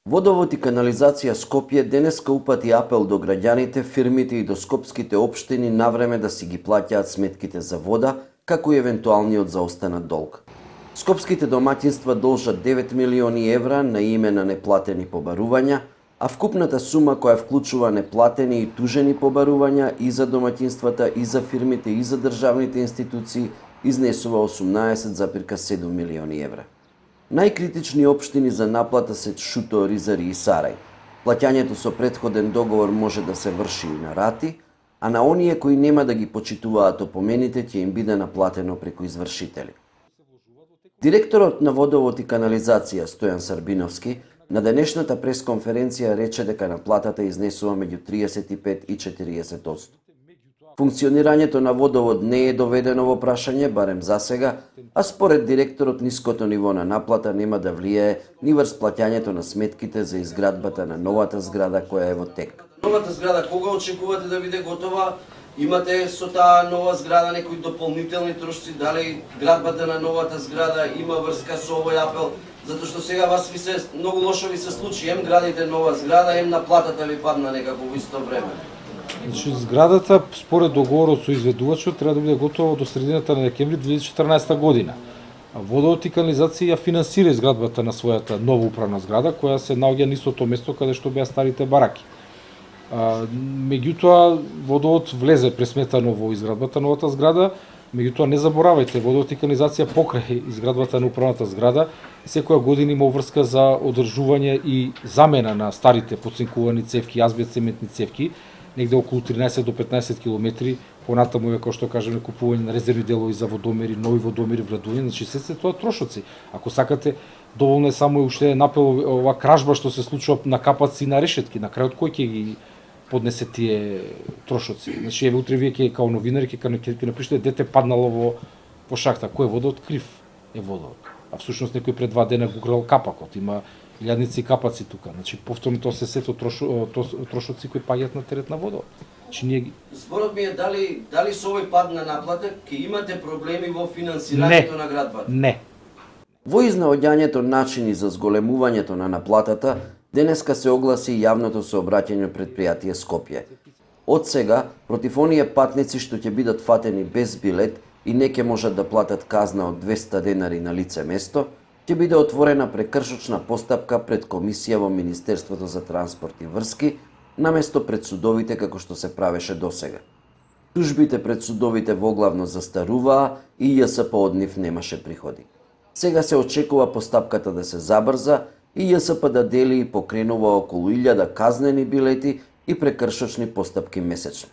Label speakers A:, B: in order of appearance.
A: Водовод и канализација Скопје денеска упати апел до граѓаните, фирмите и до скопските општини навреме да си ги плаќаат сметките за вода, како и евентуалниот заостанат долг. Скопските домаќинства должат 9 милиони евра на име на неплатени побарувања, а вкупната сума која вклучува неплатени и тужени побарувања и за домаќинствата, и за фирмите, и за државните институции изнесува 18,7 милиони евра. Најкритични општини за наплата се Шуто, Ризари и Сарај. Плаќањето со претходен договор може да се врши и на рати, а на оние кои нема да ги почитуваат опомените ќе им биде наплатено преку извршители. Директорот на Водовод и канализација Стојан Сарбиновски на денешната пресконференција рече дека наплатата изнесува меѓу 35 и 40%. Функционирањето на водовод не е доведено во прашање, барем за сега, а според директорот ниското ниво на наплата нема да влијае ни врз плаќањето на сметките за изградбата на новата зграда која е во тек.
B: Новата зграда кога очекувате да биде готова? Имате со таа нова зграда некои дополнителни трошци, дали градбата на новата зграда има врска со овој апел? Затоа што сега вас ви се многу лошо ви се случи, ем градите нова зграда, ем наплатата ви падна некако во исто време.
C: Значи, зградата, според договорот со изведувачот, треба да биде готова до средината на декември 2014 година. Водовод и канализација ја финансира изградбата на својата нова управна зграда, која се наоѓа низ тоа место каде што беа старите бараки. Меѓутоа, водовод влезе пресметано во изградбата на новата зграда, меѓутоа не заборавајте, водовод и канализација покрај изградбата на управната зграда секоја година има врска за одржување и замена на старите подцинкувани цевки, азбест цементни цевки, негде околу 13 до 15 километри, понатаму е, како што кажеме, купување на резервни делови за водомери, нови водомери, вградување, значи се тоа трошоци. Ако сакате, доволно е само уште напел ова кражба што се случува на капаци и на решетки, на крајот кој ќе ги поднесе тие трошоци. Значи еве утре вие ќе као новинари ќе напишете дете паднало во шахта, кој е водот крив е водот. А всушност некој пред 2 дена го украл капакот, има илјадници капаци тука. Значи повторно тоа се сето трошоци кои паѓаат на терет на водот. Значи ние
B: Зборот ми е дали со овој пад на наплата ќе имате проблеми во финансирањето на градбата?
C: Не.
A: Во изнаоѓањето начини за зголемувањето на наплатата, денеска се огласи јавното сообраќање предпријатие Скопје. Од сега, против оние патници што ќе бидат фатени без билет и не ќе можат да платат казна од 200 денари на лице место, ќе биде отворена прекршочна постапка пред комисија во Министерството за транспорт и врски, наместо пред судовите како што се правеше досега. Тужбите пред судовите воглавно застаруваа и ЈСП од нив немаше приходи. Сега се очекува постапката да се забрза и ЈСП да дели и покренува околу 1000 казнени билети и прекршочни постапки месечно.